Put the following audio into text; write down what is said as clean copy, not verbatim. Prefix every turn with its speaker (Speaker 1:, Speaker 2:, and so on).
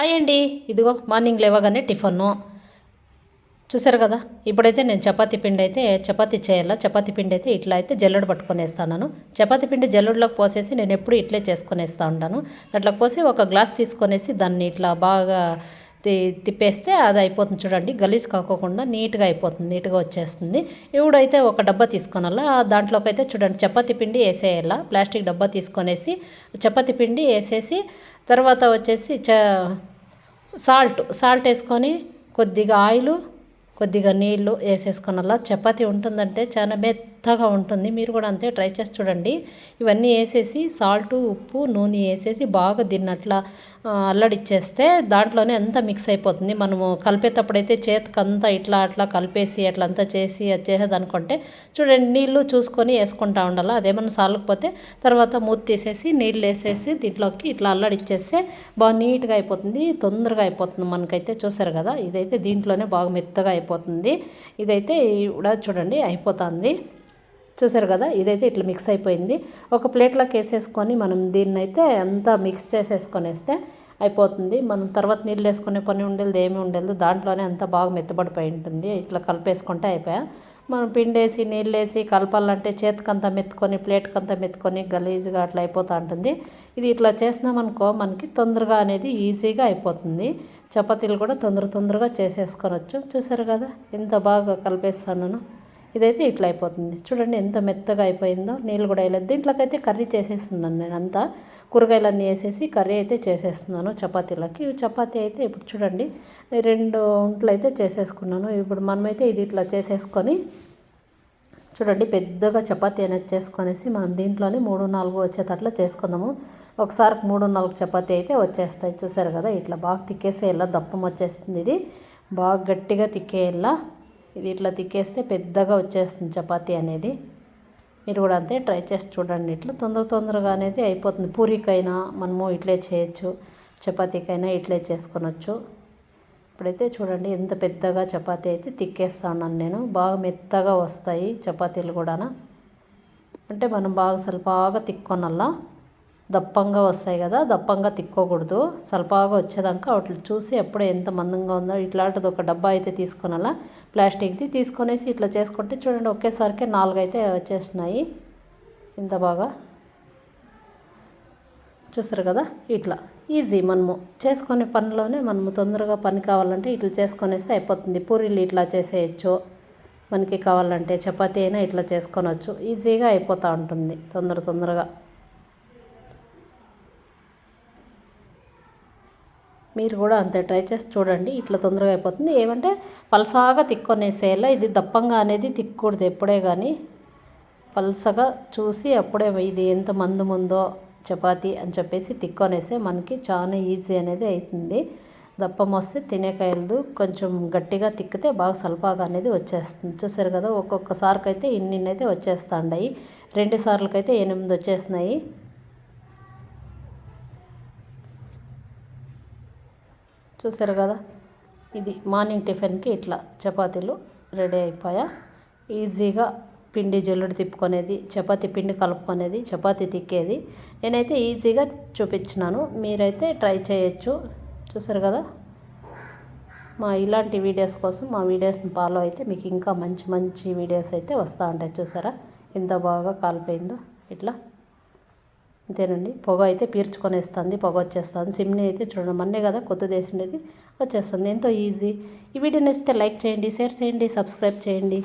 Speaker 1: అయ్యండి ఇదిగో మార్నింగ్ లేవగానే టిఫను చూసారు కదా. ఇప్పుడైతే నేను చపాతీ చేయాలా. చపాతీ పిండి అయితే ఇట్లా అయితే జల్లెడ పట్టుకొనేస్తాను. చపాతీ పిండి జల్లెడలోకి పోసేసి నేను ఎప్పుడు ఇట్లే చేసుకొనేస్తూ ఉంటాను. దాంట్లోకి పోసి ఒక గ్లాస్ తీసుకొనేసి దాన్ని ఇట్లా బాగా తిప్పేస్తే అది అయిపోతుంది. చూడండి, గలీజ్ కాకోకుండా నీట్గా అయిపోతుంది, నీట్గా వచ్చేస్తుంది. ఇప్పుడైతే ఒక డబ్బా తీసుకొనాలా. దాంట్లోకి అయితే చూడండి చపాతీ పిండి వేసేయాలా. ప్లాస్టిక్ డబ్బా తీసుకొనేసి చపాతీ పిండి వేసేసి తర్వాత వచ్చేసి సాల్ట్ వేసుకొని కొద్దిగా ఆయిల్ కొద్దిగా నీళ్లు వేసేసుకున్నలా. చపాతీ ఉంటుందంటే చాలా మెత్తగా ఉంటుంది. మీరు కూడా అంతే ట్రై చేసి చూడండి. ఇవన్నీ వేసేసి సాల్టు ఉప్పు నూనె వేసేసి బాగా దీన్ని అట్లా అల్లడిచ్చేస్తే దాంట్లోనే అంతా మిక్స్ అయిపోతుంది. మనము కలిపేటప్పుడైతే చేతికి అంతా ఇట్లా అట్లా కలిపేసి అట్లా అంతా చేసి అది చేసేదనుకుంటే చూడండి నీళ్ళు చూసుకొని వేసుకుంటా ఉండాలి. అదేమన్నా సాలకపోతే తర్వాత మూత తీసేసి నీళ్ళు వేసేసి దీంట్లోకి ఇట్లా అల్లడిచ్చేస్తే బాగా నీట్గా అయిపోతుంది, తొందరగా అయిపోతుంది మనకైతే. చూసారు కదా, ఇదైతే దీంట్లోనే బాగా మెత్తగా అయిపోతుంది. ఇదైతే కూడా చూడండి అయిపోతుంది. చూసారు కదా, ఇదైతే ఇట్లా మిక్స్ అయిపోయింది. ఒక ప్లేట్లోకి వేసేసుకొని మనం దీన్ని అయితే అంతా మిక్స్ చేసేసుకొనేస్తే అయిపోతుంది. మనం తర్వాత నీళ్ళు వేసుకునే పని ఉండేది ఏమీ ఉండదు. దాంట్లోనే అంతా బాగా మెత్తబడిపోయి ఉంటుంది. ఇట్లా కలిపేసుకుంటే అయిపోయా. మనం పిండేసి నీళ్ళు వేసి కలపాలంటే చేతికంతా మెత్తుకొని ప్లేట్కంతా మెత్తుకొని గలీజ్గా అట్లా అయిపోతూ ఉంటుంది. ఇది ఇట్లా చేసినామనుకో మనకి తొందరగా అనేది ఈజీగా అయిపోతుంది. చపాతీలు కూడా తొందరగా చేసేసుకోవచ్చు. చూసారు కదా ఎంత బాగా కలిపేస్తాను. ఇదైతే ఇట్లా అయిపోతుంది. చూడండి ఎంత మెత్తగా అయిపోయిందో. నీళ్ళు కూడా వేయలేదు. దీంట్లోకైతే కర్రీ చేసేస్తున్నాను నేను. అంతా కూరగాయలన్నీ వేసేసి కర్రీ అయితే చేసేస్తున్నాను చపాతీలకి. చపాతీ అయితే ఇప్పుడు చూడండి 2 ఉంట్లు అయితే చేసేసుకున్నాను. ఇప్పుడు మనమైతే ఇది ఇట్లా చేసేసుకొని చూడండి పెద్దగా చపాతీ అనేది చేసుకొనేసి మనం దీంట్లోనే 3-4 వచ్చేటట్లా చేసుకుందాము. ఒకసారి 3-4 చపాతీ అయితే వచ్చేస్తాయి. చూసారు కదా, ఇట్లా బాగా తిక్కేసేయాల. దప్పం వచ్చేస్తుంది. ఇది బాగా గట్టిగా తిక్కేయాల. ఇది ఇట్లా తిక్కేస్తే పెద్దగా వచ్చేస్తుంది చపాతీ అనేది. మీరు కూడా అంతే ట్రై చేసి చూడండి. ఇట్లా తొందరగా అనేది అయిపోతుంది. పూరీకైనా మనము ఇట్లే చేయొచ్చు, చపాతీకైనా ఇట్లే చేసుకొనొచ్చు. ఇప్పుడైతే చూడండి ఎంత పెద్దగా చపాతీ అయితే తిక్కేస్తా ఉన్నాను నేను. బాగా మెత్తగా వస్తాయి చపాతీలు కూడా. అంటే మనం బాగా సల్పాగా తిక్కొనల్లా. దప్పంగా వస్తాయి కదా, దప్పంగా తిక్కోకూడదు. సల్పాగా వచ్చేదాకా వాటిని చూసి ఎప్పుడే ఎంత మందంగా ఉందో ఇట్లాంటిది ఒక డబ్బా అయితే తీసుకొనాలా. ప్లాస్టిక్ది తీసుకొనేసి ఇట్లా చేసుకుంటే చూడండి ఒకేసారికి 4 అయితే వచ్చేసినాయి. ఇంత బాగా చూస్తారు కదా. ఇట్లా ఈజీ మనము చేసుకునే పనిలోనే మనము తొందరగా పని కావాలంటే ఇట్లా చేసుకొనేస్తే అయిపోతుంది. పూరీలు ఇట్లా చేసేయచ్చు. మనకి కావాలంటే చపాతీ అయినా ఇట్లా చేసుకొనవచ్చు. ఈజీగా అయిపోతూ ఉంటుంది తొందరగా. మీరు కూడా అంతే ట్రై చేసి చూడండి. ఇట్లా తొందరగా అయిపోతుంది. ఏమంటే పలసాగా తిక్కొనేసేయాల. ఇది దప్పంగా అనేది తిక్కకూడదు ఎప్పుడే కానీ. పలసగా చూసి అప్పుడే ఇది ఎంత మందం ఉందో చపాతీ అని చెప్పేసి తిక్కొనేస్తే మనకి చాలా ఈజీ అనేది అవుతుంది. దప్పం వస్తే తినేకాయలదు. కొంచెం గట్టిగా తిక్కితే బాగా సల్పాగా అనేది వచ్చేస్తుంది. చూసారు కదా, ఒక్కొక్కసారికైతే ఇన్ని అయితే వచ్చేస్తాయి. 2 సార్లకైతే 8 వచ్చేసినాయి. చూసారు కదా, ఇది మార్నింగ్ టిఫిన్కి ఇట్లా చపాతీలు రెడీ అయిపోయా. ఈజీగా పిండి జల్లెడ తిప్పుకునేది, చపాతీ పిండి కలుపుకునేది, చపాతీ తిక్కేది నేనైతే ఈజీగా చూపించినాను. మీరైతే ట్రై చేయొచ్చు. చూసారు కదా, ఇలాంటి వీడియోస్ కోసం మా వీడియోస్ని ఫాలో అయితే మీకు ఇంకా మంచి వీడియోస్ అయితే వస్తూ ఉంటాయి. చూసారా ఎంత బాగా కాలిపోయిందో. ఇట్లా అంతేనండి. పొగ అయితే పీల్చుకొనేస్తుంది, పొగ వచ్చేస్తుంది. సిమ్ని అయితే చూడండి మొన్నే కదా కొత్తది వేసిండేది వచ్చేస్తుంది. ఎంతో ఈజీ. ఈ వీడియో నచ్చితే లైక్ చేయండి, షేర్ చేయండి, సబ్స్క్రైబ్ చేయండి.